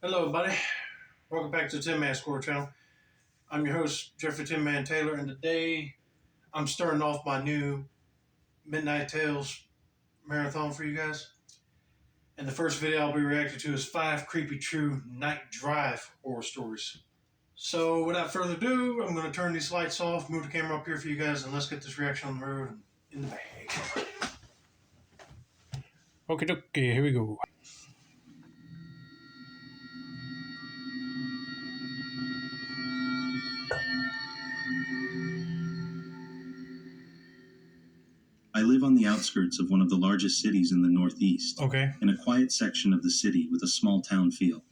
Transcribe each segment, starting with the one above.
Hello, everybody. Welcome back to the Tin Man Score channel. I'm your host, Jeffrey Tin Man Taylor, and today I'm starting off my new Midnight Tales marathon for you guys. And the first video I'll be reacting to is 5 creepy true night drive horror stories. So, without further ado, I'm going to turn these lights off, move the camera up here for you guys, and let's get this reaction on the road and in the bag. Okay, dokie, here we go. I live on the outskirts of one of the largest cities in the Northeast, Okay. in a quiet section of the city with a small town feel.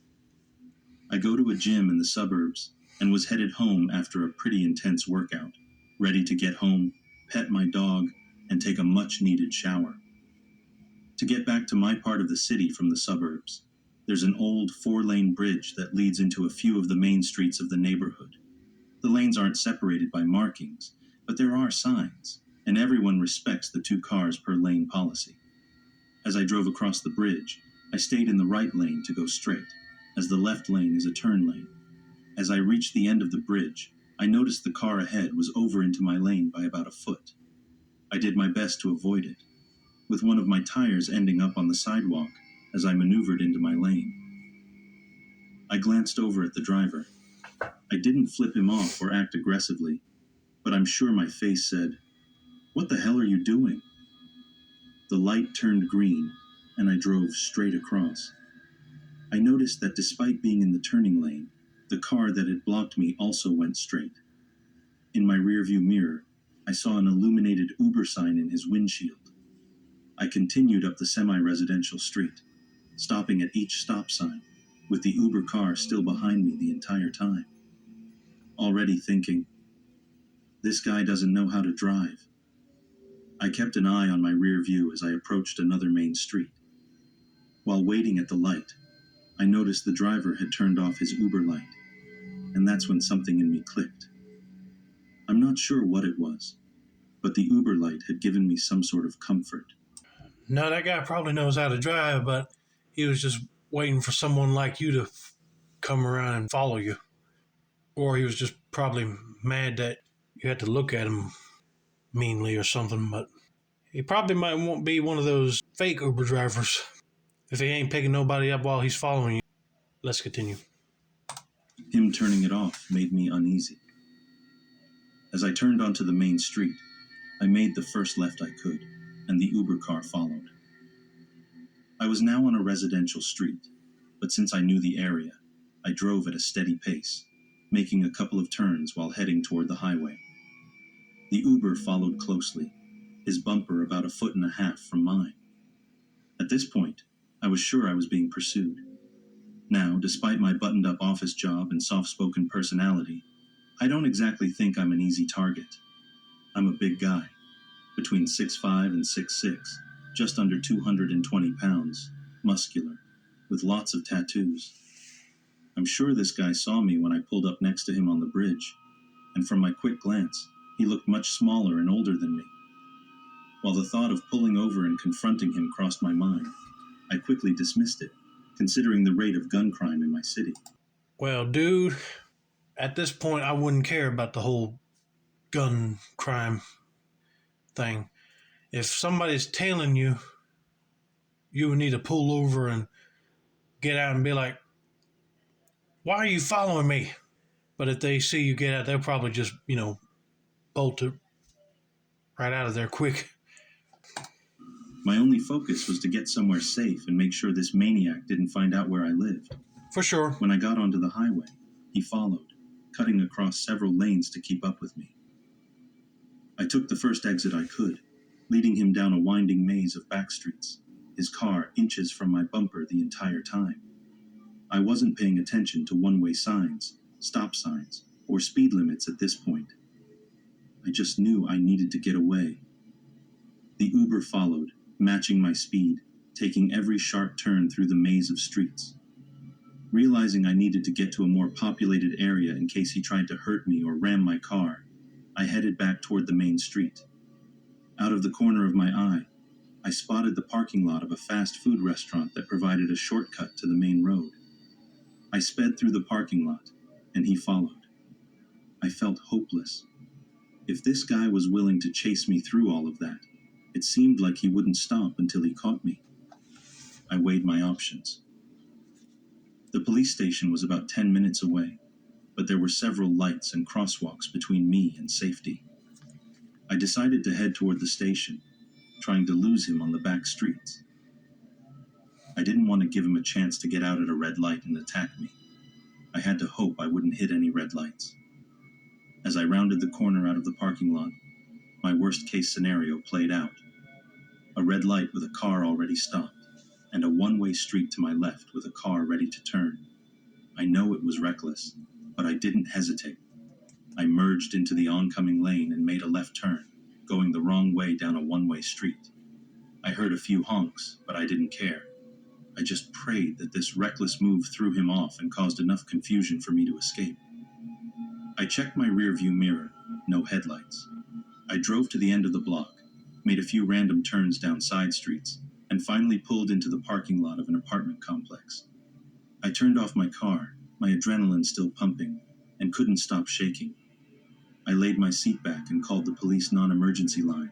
I go to a gym in the suburbs and was headed home after a pretty intense workout, ready to get home, pet my dog, and take a much-needed shower. To get back to my part of the city from the suburbs, there's an old 4-lane bridge that leads into a few of the main streets of the neighborhood. The lanes aren't separated by markings, but there are signs, and everyone respects the 2 cars per lane policy. As I drove across the bridge, I stayed in the right lane to go straight, as the left lane is a turn lane. As I reached the end of the bridge, I noticed the car ahead was over into my lane by about a foot. I did my best to avoid it, with one of my tires ending up on the sidewalk as I maneuvered into my lane. I glanced over at the driver. I didn't flip him off or act aggressively, but I'm sure my face said, "What the hell are you doing?" The light turned green, and I drove straight across. I noticed that despite being in the turning lane, the car that had blocked me also went straight. In my rearview mirror, I saw an illuminated Uber sign in his windshield. I continued up the semi-residential street, stopping at each stop sign, with the Uber car still behind me the entire time. Already thinking, this guy doesn't know how to drive. I kept an eye on my rear view as I approached another main street. While waiting at the light, I noticed the driver had turned off his Uber light, and that's when something in me clicked. I'm not sure what it was, but the Uber light had given me some sort of comfort. No, that guy probably knows how to drive, but he was just waiting for someone like you to come around and follow you. Or he was just probably mad that you had to look at him meanly or something, but he probably might won't be one of those fake Uber drivers if he ain't picking nobody up while he's following you. Let's continue. Him turning it off made me uneasy. As I turned onto the main street, I made the first left I could, and the Uber car followed. I was now on a residential street, but since I knew the area, I drove at a steady pace, making a couple of turns while heading toward the highway. The Uber followed closely, his bumper about 1.5 feet from mine. At this point, I was sure I was being pursued. Now, despite my buttoned-up office job and soft-spoken personality, I don't exactly think I'm an easy target. I'm a big guy, between 6'5" and 6'6", just under 220 pounds, muscular, with lots of tattoos. I'm sure this guy saw me when I pulled up next to him on the bridge, and from my quick glance, he looked much smaller and older than me. While the thought of pulling over and confronting him crossed my mind, I quickly dismissed it, considering the rate of gun crime in my city. Well, dude, at this point, I wouldn't care about the whole gun crime thing. If somebody's tailing you, you would need to pull over and get out and be like, "Why are you following me?" But if they see you get out, they'll probably just, bolt it right out of there quick. My only focus was to get somewhere safe and make sure this maniac didn't find out where I lived. For sure. When I got onto the highway, he followed, cutting across several lanes to keep up with me. I took the first exit I could, leading him down a winding maze of back streets, his car inches from my bumper the entire time. I wasn't paying attention to one-way signs, stop signs, or speed limits at this point. I just knew I needed to get away. The Uber followed, matching my speed, taking every sharp turn through the maze of streets. Realizing I needed to get to a more populated area in case he tried to hurt me or ram my car, I headed back toward the main street. Out of the corner of my eye, I spotted the parking lot of a fast food restaurant that provided a shortcut to the main road. I sped through the parking lot, and he followed. I felt hopeless. If this guy was willing to chase me through all of that, it seemed like he wouldn't stop until he caught me. I weighed my options. The police station was about 10 minutes away, but there were several lights and crosswalks between me and safety. I decided to head toward the station, trying to lose him on the back streets. I didn't want to give him a chance to get out at a red light and attack me. I had to hope I wouldn't hit any red lights. As I rounded the corner out of the parking lot, my worst-case scenario played out. A red light with a car already stopped, and a one-way street to my left with a car ready to turn. I know it was reckless, but I didn't hesitate. I merged into the oncoming lane and made a left turn, going the wrong way down a one-way street. I heard a few honks, but I didn't care. I just prayed that this reckless move threw him off and caused enough confusion for me to escape. I checked my rearview mirror, no headlights. I drove to the end of the block, made a few random turns down side streets, and finally pulled into the parking lot of an apartment complex. I turned off my car, my adrenaline still pumping, and couldn't stop shaking. I laid my seat back and called the police non-emergency line.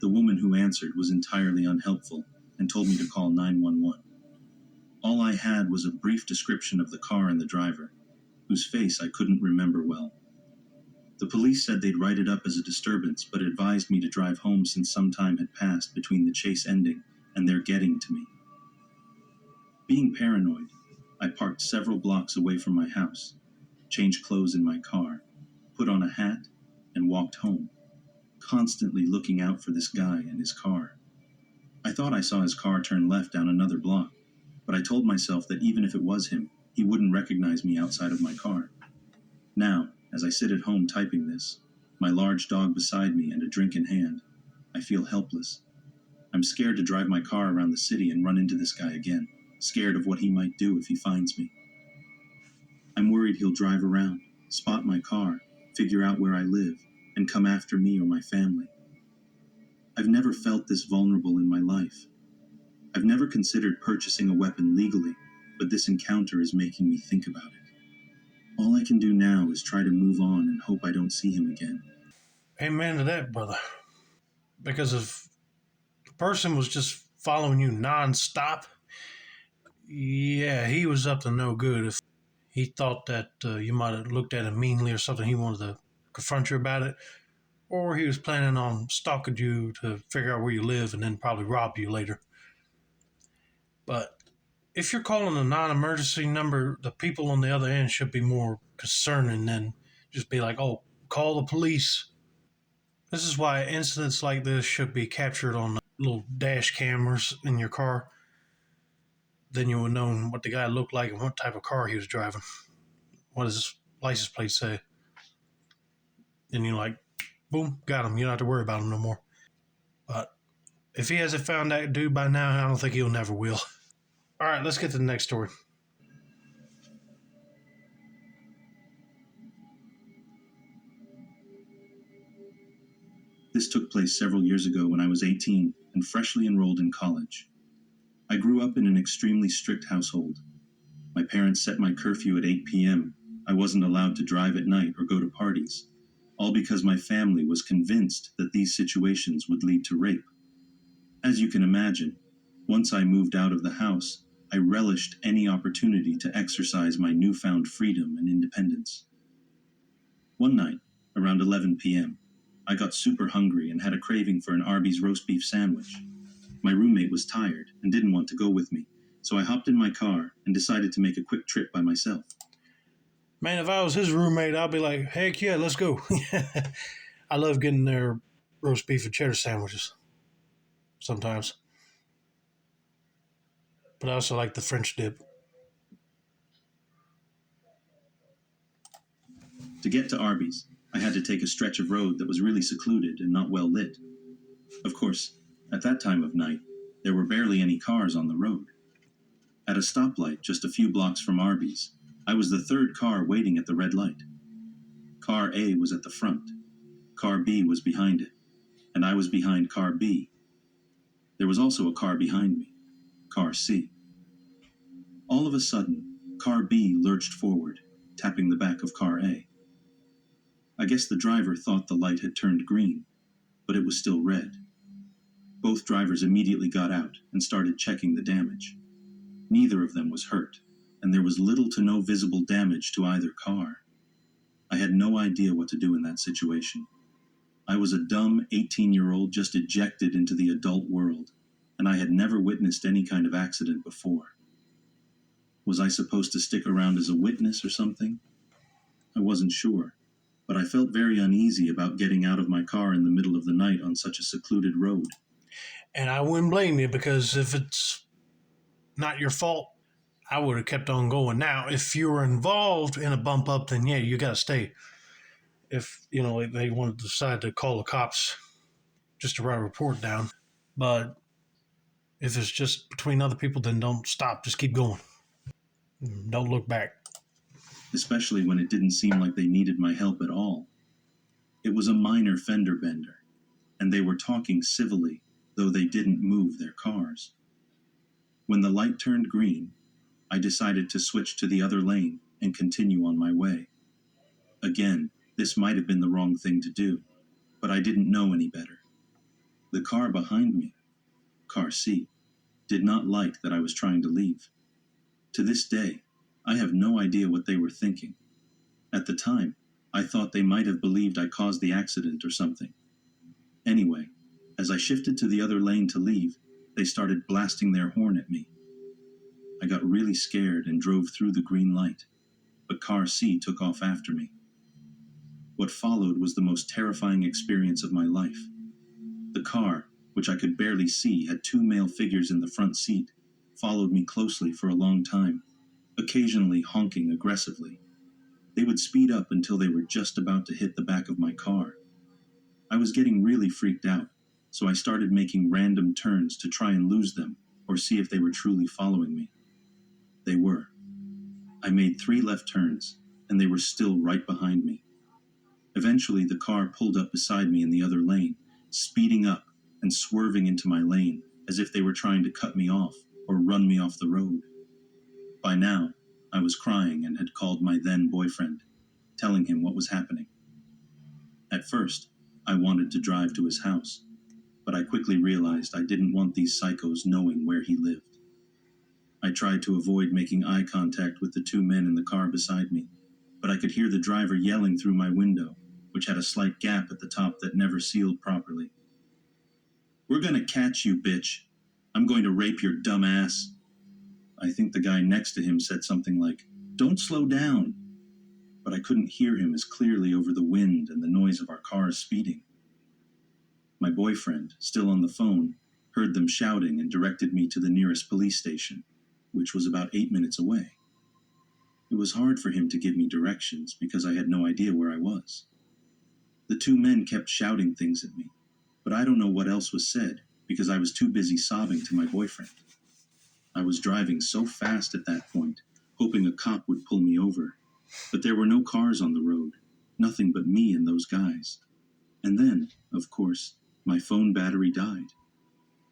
The woman who answered was entirely unhelpful and told me to call 911. All I had was a brief description of the car and the driver, whose face I couldn't remember well. The police said they'd write it up as a disturbance, but advised me to drive home since some time had passed between the chase ending and their getting to me. Being paranoid, I parked several blocks away from my house, changed clothes in my car, put on a hat, and walked home, constantly looking out for this guy and his car. I thought I saw his car turn left down another block, but I told myself that even if it was him, he wouldn't recognize me outside of my car. Now, as I sit at home typing this, my large dog beside me and a drink in hand, I feel helpless. I'm scared to drive my car around the city and run into this guy again, scared of what he might do if he finds me. I'm worried he'll drive around, spot my car, figure out where I live, and come after me or my family. I've never felt this vulnerable in my life. I've never considered purchasing a weapon legally, but this encounter is making me think about it. All I can do now is try to move on and hope I don't see him again. Amen to that, brother. Because if the person was just following you nonstop, yeah, he was up to no good. If he thought that you might have looked at him meanly or something, he wanted to confront you about it, or he was planning on stalking you to figure out where you live and then probably rob you later. But if you're calling a non-emergency number, the people on the other end should be more concerning than just be like, oh, call the police. This is why incidents like this should be captured on little dash cameras in your car. Then you would know what the guy looked like and what type of car he was driving. What does his license plate say? And you're like, boom, got him. You don't have to worry about him no more. But if he hasn't found that dude by now, I don't think he'll never will. All right, let's get to the next story. This took place several years ago when I was 18 and freshly enrolled in college. I grew up in an extremely strict household. My parents set my curfew at 8 p.m. I wasn't allowed to drive at night or go to parties, all because my family was convinced that these situations would lead to rape. As you can imagine, once I moved out of the house, I relished any opportunity to exercise my newfound freedom and independence. One night, around 11 p.m., I got super hungry and had a craving for an Arby's roast beef sandwich. My roommate was tired and didn't want to go with me, so I hopped in my car and decided to make a quick trip by myself. Man, if I was his roommate, I'd be like, heck yeah, let's go. I love getting their roast beef and cheddar sandwiches sometimes. But I also like the French dip. To get to Arby's, I had to take a stretch of road that was really secluded and not well lit. Of course, at that time of night, there were barely any cars on the road. At a stoplight just a few blocks from Arby's, I was the third car waiting at the red light. Car A was at the front. Car B was behind it, and I was behind Car B. There was also a car behind me, Car C. All of a sudden, Car B lurched forward, tapping the back of Car A. I guess the driver thought the light had turned green, but it was still red. Both drivers immediately got out and started checking the damage. Neither of them was hurt, and there was little to no visible damage to either car. I had no idea what to do in that situation. I was a dumb 18-year-old just ejected into the adult world, and I had never witnessed any kind of accident before. Was I supposed to stick around as a witness or something? I wasn't sure, but I felt very uneasy about getting out of my car in the middle of the night on such a secluded road. And I wouldn't blame you, because if it's not your fault, I would have kept on going. Now, if you were involved in a bump up, then yeah, you got to stay. If, they want to decide to call the cops just to write a report down. But if it's just between other people, then don't stop. Just keep going. Don't look back. Especially when it didn't seem like they needed my help at all. It was a minor fender bender, and they were talking civilly, though they didn't move their cars. When the light turned green, I decided to switch to the other lane and continue on my way. Again, this might have been the wrong thing to do, but I didn't know any better. The car behind me, Car C, did not like that I was trying to leave. To this day, I have no idea what they were thinking. At the time, I thought they might have believed I caused the accident or something. Anyway, as I shifted to the other lane to leave, they started blasting their horn at me. I got really scared and drove through the green light, but Car C took off after me. What followed was the most terrifying experience of my life. The car, which I could barely see, had two male figures in the front seat, followed me closely for a long time, occasionally honking aggressively. They would speed up until they were just about to hit the back of my car. I was getting really freaked out, so I started making random turns to try and lose them or see if they were truly following me. They were. I made 3 left turns, and they were still right behind me. Eventually, the car pulled up beside me in the other lane, speeding up and swerving into my lane as if they were trying to cut me off or run me off the road. By now, I was crying and had called my then boyfriend, telling him what was happening. At first, I wanted to drive to his house, but I quickly realized I didn't want these psychos knowing where he lived. I tried to avoid making eye contact with the 2 men in the car beside me, but I could hear the driver yelling through my window, which had a slight gap at the top that never sealed properly. "We're gonna catch you, bitch. I'm going to rape your dumb ass." I think the guy next to him said something like, "Don't slow down," but I couldn't hear him as clearly over the wind and the noise of our cars speeding. My boyfriend, still on the phone, heard them shouting and directed me to the nearest police station, which was about 8 minutes away. It was hard for him to give me directions because I had no idea where I was. The 2 men kept shouting things at me, but I don't know what else was said because I was too busy sobbing to my boyfriend. I was driving so fast at that point, hoping a cop would pull me over, but there were no cars on the road, nothing but me and those guys. And then, of course, my phone battery died.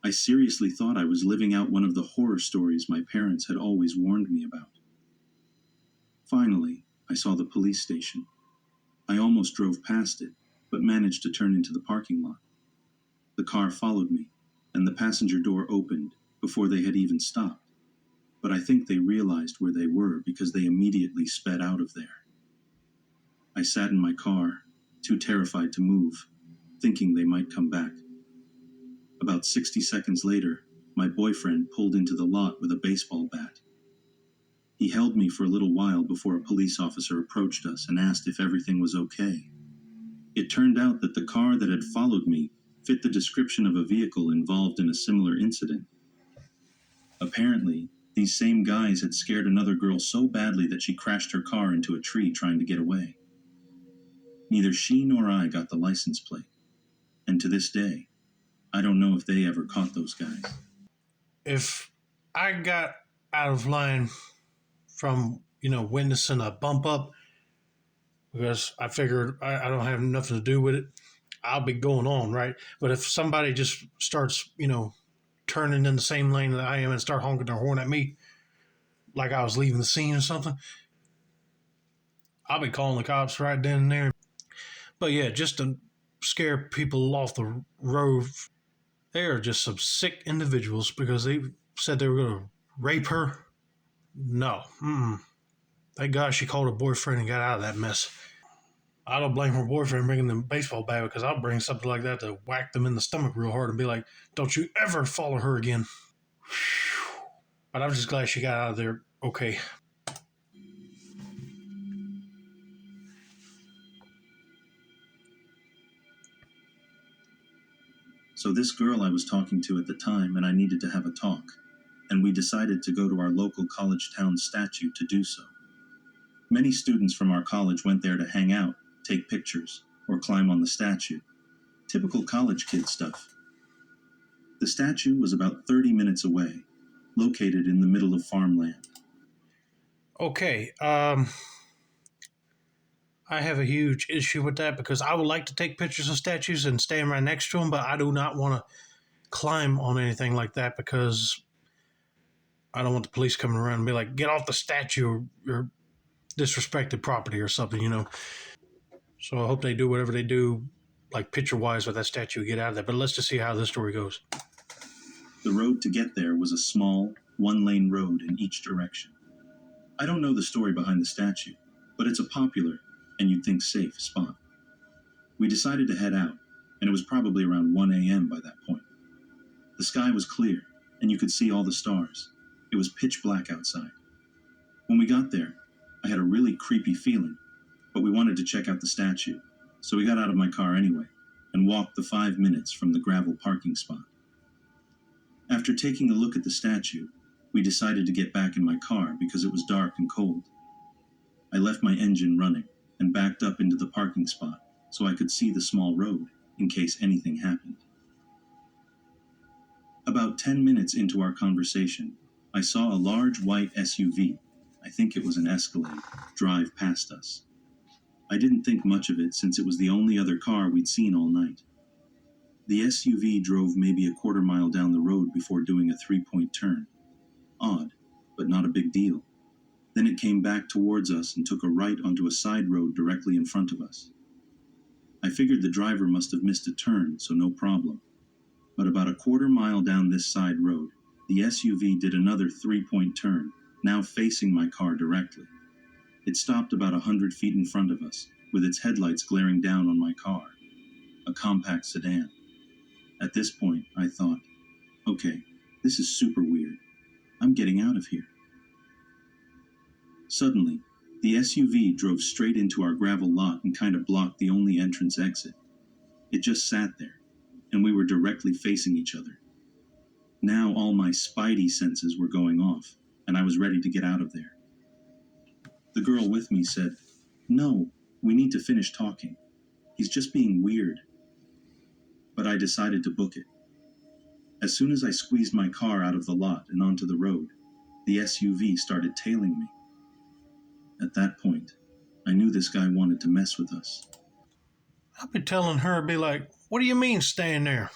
I seriously thought I was living out one of the horror stories my parents had always warned me about. Finally, I saw the police station. I almost drove past it, but managed to turn into the parking lot. The car followed me, and the passenger door opened before they had even stopped. But I think they realized where they were because they immediately sped out of there. I sat in my car, too terrified to move, thinking they might come back. About 60 seconds later, my boyfriend pulled into the lot with a baseball bat. He held me for a little while before a police officer approached us and asked if everything was okay. It turned out that the car that had followed me fit the description of a vehicle involved in a similar incident. Apparently, these same guys had scared another girl so badly that she crashed her car into a tree trying to get away. Neither she nor I got the license plate, and to this day, I don't know if they ever caught those guys. If I got out of line from, witnessing a bump up, because I figured I don't have nothing to do with it, I'll be going on, right? But if somebody just starts, turning in the same lane that I am and start honking their horn at me, like I was leaving the scene or something, I'll be calling the cops right then and there. But yeah, just to scare people off the road, they are just some sick individuals because they said they were going to rape her. No. Mm-mm. Thank God she called her boyfriend and got out of that mess. I don't blame her boyfriend bringing the baseball bat because I'll bring something like that to whack them in the stomach real hard and be like, don't you ever follow her again. But I'm just glad she got out of there okay. So this girl I was talking to at the time, and I needed to have a talk, and we decided to go to our local college town statue to do so. Many students from our college went there to hang out, take pictures, or climb on the statue. Typical college kid stuff. The statue was about 30 minutes away, located in the middle of farmland. Okay, I have a huge issue with that because I would like to take pictures of statues and stand right next to them, but I do not want to climb on anything like that because I don't want the police coming around and be like, get off the statue or disrespected property or something, you know. So I hope they do whatever they do, like picture-wise with that statue, get out of there. But let's just see how this story goes. The road to get there was a small, one-lane road in each direction. I don't know the story behind the statue, but it's a popular, and you'd think safe, spot. We decided to head out, and it was probably around 1 a.m. by that point. The sky was clear, and you could see all the stars. It was pitch black outside. When we got there, I had a really creepy feeling, but we wanted to check out the statue, so we got out of my car anyway, and walked the 5 minutes from the gravel parking spot. After taking a look at the statue, we decided to get back in my car because it was dark and cold. I left my engine running and backed up into the parking spot so I could see the small road in case anything happened. About 10 minutes into our conversation, I saw a large white SUV, I think it was an Escalade, drive past us. I didn't think much of it since it was the only other car we'd seen all night. The SUV drove maybe a quarter mile down the road before doing a 3-point turn. Odd, but not a big deal. Then it came back towards us and took a right onto a side road directly in front of us. I figured the driver must have missed a turn, so no problem. But about a quarter mile down this side road, the SUV did another 3-point turn, now facing my car directly. It stopped about 100 feet in front of us, with its headlights glaring down on my car, a compact sedan. At this point, I thought, okay, this is super weird. I'm getting out of here. Suddenly, the SUV drove straight into our gravel lot and kind of blocked the only entrance exit. It just sat there, and we were directly facing each other. Now all my spidey senses were going off, and I was ready to get out of there. The girl with me said, "No, we need to finish talking. He's just being weird." But I decided to book it. As soon as I squeezed my car out of the lot and onto the road, the SUV started tailing me. At that point, I knew this guy wanted to mess with us. I'll be telling her, be like, what do you mean staying there?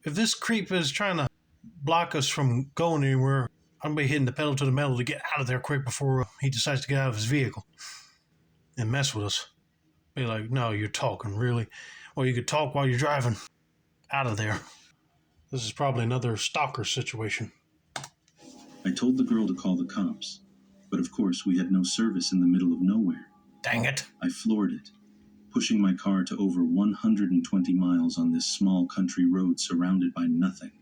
If this creep is trying to block us from going anywhere, I'll be hitting the pedal to the metal to get out of there quick before he decides to get out of his vehicle and mess with us. Be like, no, you're talking, really? Or you could talk while you're driving. Out of there. This is probably another stalker situation. I told the girl to call the cops, but of course we had no service in the middle of nowhere. Dang it. I floored it, pushing my car to over 120 miles on this small country road surrounded by nothing.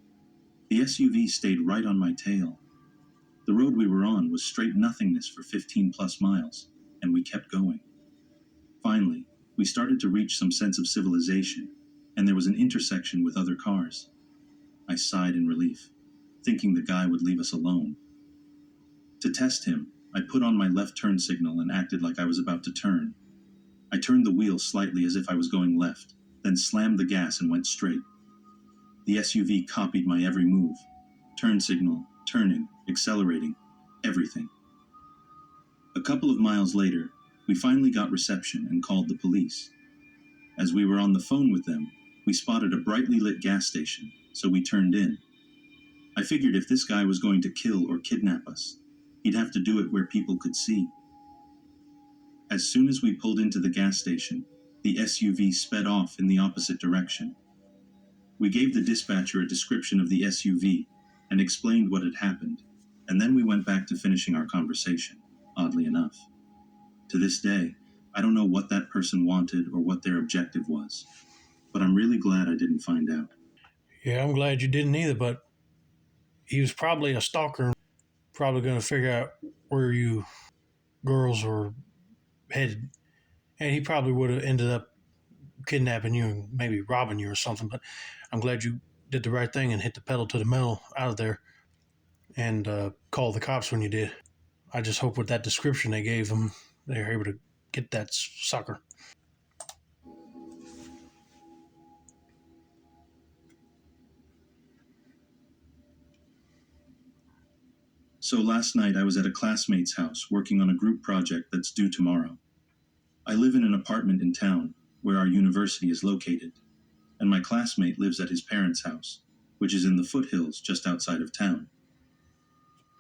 The SUV stayed right on my tail. The road we were on was straight nothingness for 15 plus miles, and we kept going. Finally, we started to reach some sense of civilization, and there was an intersection with other cars. I sighed in relief, thinking the guy would leave us alone. To test him, I put on my left turn signal and acted like I was about to turn. I turned the wheel slightly as if I was going left, then slammed the gas and went straight. The SUV copied my every move. Turn signal, turning, accelerating, everything. A couple of miles later, we finally got reception and called the police. As we were on the phone with them, we spotted a brightly lit gas station, so we turned in. I figured if this guy was going to kill or kidnap us, He'd have to do it where people could see. As soon as we pulled into the gas station, the SUV sped off in the opposite direction. We gave the dispatcher a description of the SUV and explained what had happened, and then we went back to finishing our conversation, oddly enough. To this day, I don't know what that person wanted or what their objective was, but I'm really glad I didn't find out. Yeah, I'm glad you didn't either, but he was probably a stalker, probably going to figure out where you girls were headed. And he probably would have ended up kidnapping you and maybe robbing you or something. But I'm glad you did the right thing and hit the pedal to the metal out of there and called the cops when you did. I just hope with that description they gave him, they were able to get that sucker. So last night I was at a classmate's house working on a group project that's due tomorrow. I live in an apartment in town where our university is located, and my classmate lives at his parents' house, which is in the foothills just outside of town.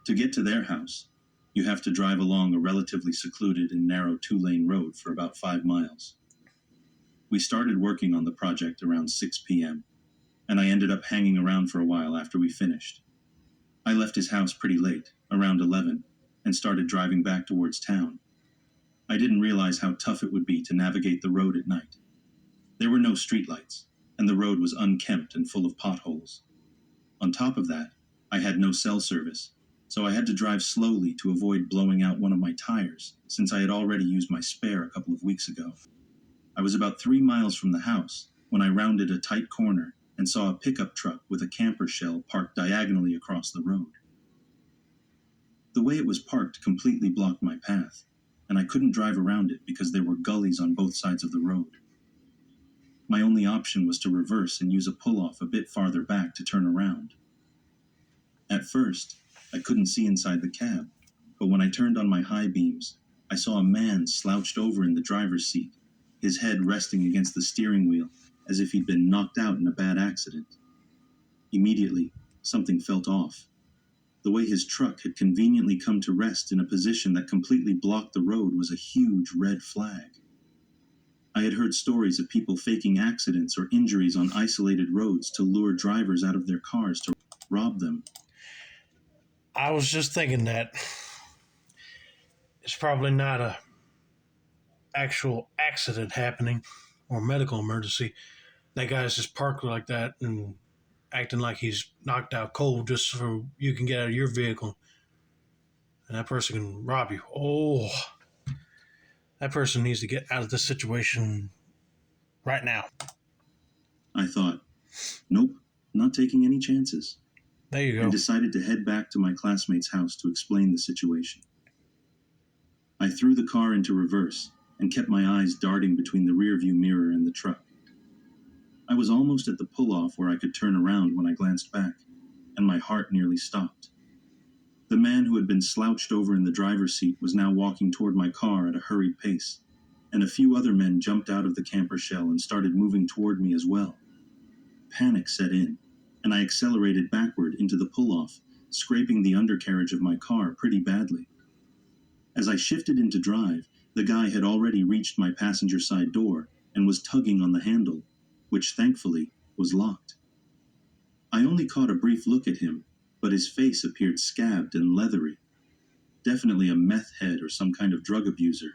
To get to their house, you have to drive along a relatively secluded and narrow 2-lane road for about 5 miles. We started working on the project around 6 p.m., and I ended up hanging around for a while after we finished. I left his house pretty late, around 11, and started driving back towards town. I didn't realize how tough it would be to navigate the road at night. There were no streetlights, and the road was unkempt and full of potholes. On top of that, I had no cell service, so I had to drive slowly to avoid blowing out one of my tires, since I had already used my spare a couple of weeks ago. I was about 3 miles from the house when I rounded a tight corner and saw a pickup truck with a camper shell parked diagonally across the road. The way it was parked completely blocked my path, and I couldn't drive around it because there were gullies on both sides of the road. My only option was to reverse and use a pull-off a bit farther back to turn around. At first, I couldn't see inside the cab, but when I turned on my high beams, I saw a man slouched over in the driver's seat, his head resting against the steering wheel as if he'd been knocked out in a bad accident. Immediately, something felt off. The way his truck had conveniently come to rest in a position that completely blocked the road was a huge red flag. I had heard stories of people faking accidents or injuries on isolated roads to lure drivers out of their cars to rob them. I was just thinking that it's probably not a actual accident happening or medical emergency. That guy's just parked like that and acting like he's knocked out cold just so you can get out of your vehicle and that person can rob you. Oh, that person needs to get out of this situation right now. I thought, nope, not taking any chances. There you go. And decided to head back to my classmate's house to explain the situation. I threw the car into reverse and kept my eyes darting between the rearview mirror and the truck. I was almost at the pull-off where I could turn around when I glanced back, and my heart nearly stopped. The man who had been slouched over in the driver's seat was now walking toward my car at a hurried pace, and a few other men jumped out of the camper shell and started moving toward me as well. Panic set in, and I accelerated backward into the pull-off, scraping the undercarriage of my car pretty badly. As I shifted into drive, the guy had already reached my passenger side door and was tugging on the handle, which thankfully was locked. I only caught a brief look at him, but his face appeared scabbed and leathery. Definitely a meth head or some kind of drug abuser.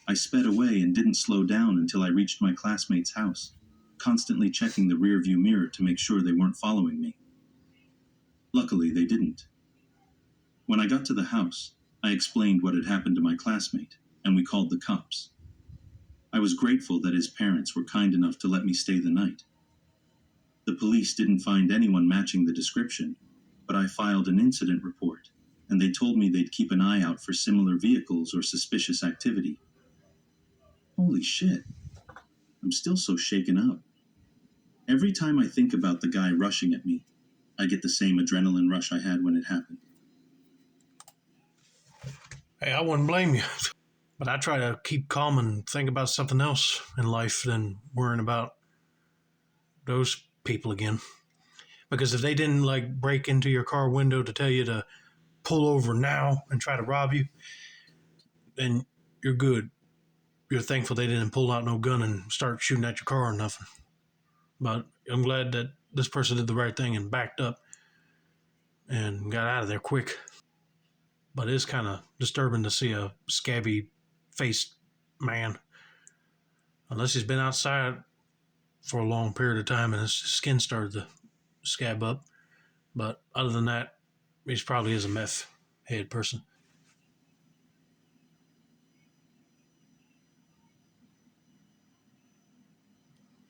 I sped away and didn't slow down until I reached my classmate's house, constantly checking the rearview mirror to make sure they weren't following me. Luckily, they didn't. When I got to the house, I explained what had happened to my classmate, and we called the cops. I was grateful that his parents were kind enough to let me stay the night. The police didn't find anyone matching the description, but I filed an incident report, and they told me they'd keep an eye out for similar vehicles or suspicious activity. Holy shit. I'm still so shaken up. Every time I think about the guy rushing at me, I get the same adrenaline rush I had when it happened. Hey, I wouldn't blame you. But I try to keep calm and think about something else in life than worrying about those people again. Because if they didn't break into your car window to tell you to pull over now and try to rob you, then you're good. You're thankful they didn't pull out no gun and start shooting at your car or nothing. But I'm glad that this person did the right thing and backed up and got out of there quick. But it's kind of disturbing to see a scabby faced man, unless he's been outside for a long period of time and his skin started to scab up. But other than that, he probably is a meth head person.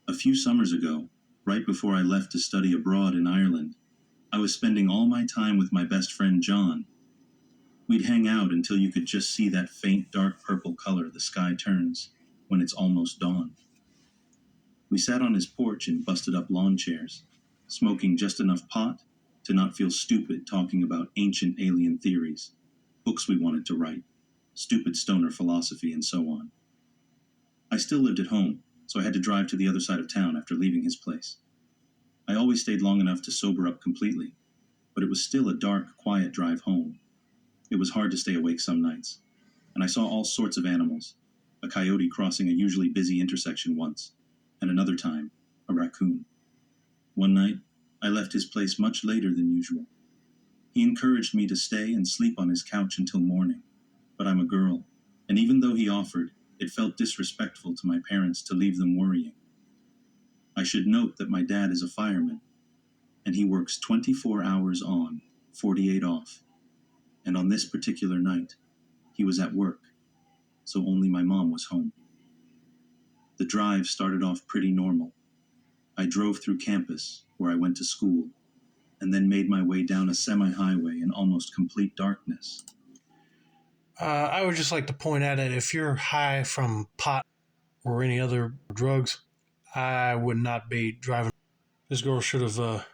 A few summers ago, right before I left to study abroad in Ireland, I was spending all my time with my best friend John. We'd hang out until you could just see that faint dark purple color the sky turns when it's almost dawn. We sat on his porch in busted up lawn chairs, smoking just enough pot to not feel stupid talking about ancient alien theories, books we wanted to write, stupid stoner philosophy, and so on. I still lived at home, so I had to drive to the other side of town after leaving his place. I always stayed long enough to sober up completely, but it was still a dark, quiet drive home. It was hard to stay awake some nights, and I saw all sorts of animals, a coyote crossing a usually busy intersection once, and another time, a raccoon. One night, I left his place much later than usual. He encouraged me to stay and sleep on his couch until morning, but I'm a girl, and even though he offered, it felt disrespectful to my parents to leave them worrying. I should note that my dad is a fireman, and he works 24 hours on, 48 off. And on this particular night, he was at work, so only my mom was home. The drive started off pretty normal. I drove through campus, where I went to school, and then made my way down a semi-highway in almost complete darkness. I would just like to point out that if you're high from pot or any other drugs, I would not be driving. This girl should have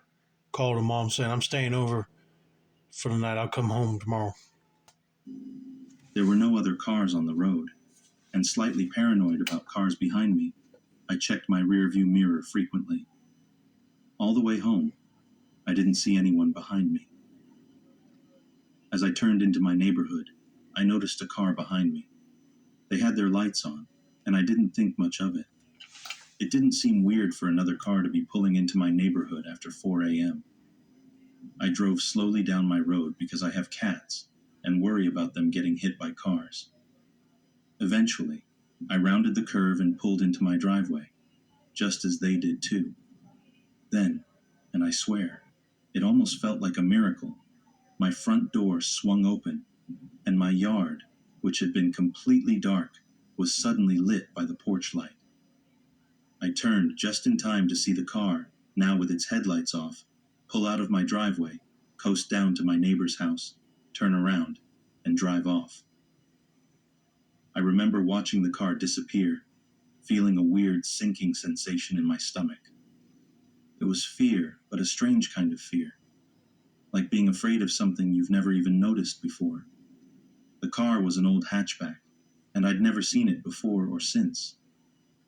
called her mom saying, I'm staying over for the night. I'll come home tomorrow. There were no other cars on the road, and slightly paranoid about cars behind me, I checked my rearview mirror frequently. All the way home, I didn't see anyone behind me. As I turned into my neighborhood, I noticed a car behind me. They had their lights on, and I didn't think much of it. It didn't seem weird for another car to be pulling into my neighborhood after 4 a.m. I drove slowly down my road because I have cats and worry about them getting hit by cars. Eventually, I rounded the curve and pulled into my driveway, just as they did too. Then, and I swear, it almost felt like a miracle, my front door swung open, and my yard, which had been completely dark, was suddenly lit by the porch light. I turned just in time to see the car, now with its headlights off, pull out of my driveway, coast down to my neighbor's house, turn around, and drive off. I remember watching the car disappear, feeling a weird sinking sensation in my stomach. It was fear, but a strange kind of fear, like being afraid of something you've never even noticed before. The car was an old hatchback, and I'd never seen it before or since.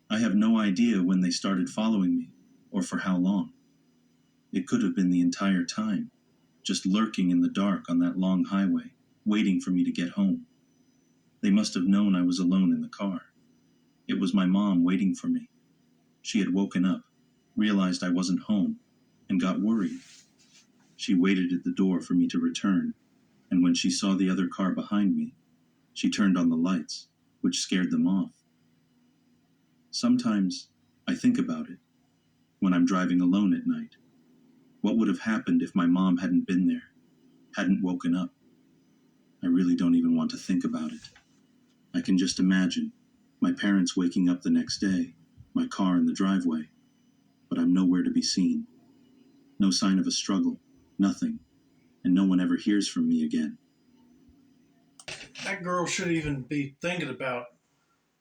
I have no idea when they started following me, or for how long. It could have been the entire time, just lurking in the dark on that long highway, waiting for me to get home. They must have known I was alone in the car. It was my mom waiting for me. She had woken up, realized I wasn't home, and got worried. She waited at the door for me to return, and when she saw the other car behind me, she turned on the lights, which scared them off. Sometimes I think about it when I'm driving alone at night. What would have happened if my mom hadn't been there, hadn't woken up? I really don't even want to think about it. I can just imagine my parents waking up the next day, my car in the driveway, but I'm nowhere to be seen. No sign of a struggle, nothing, and no one ever hears from me again. That girl should even be thinking about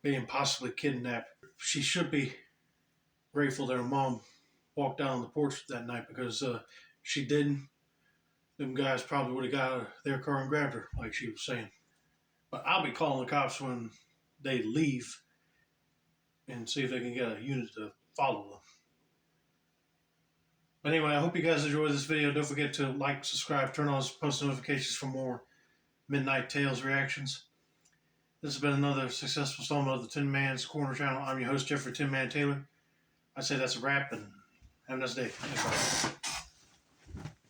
being possibly kidnapped. She should be grateful that her mom walked down on the porch that night, because she didn't. Them guys probably would have got out of their car and grabbed her, like she was saying. But I'll be calling the cops when they leave and see if they can get a unit to follow them. But anyway, I hope you guys enjoyed this video. Don't forget to like, subscribe, turn on post notifications for more Midnight Tales reactions. This has been another successful installment of the Tin Man's Corner channel. I'm your host, Jeffrey Tin Man Taylor. I say that's a wrap, and have a nice day. Thanks, bye.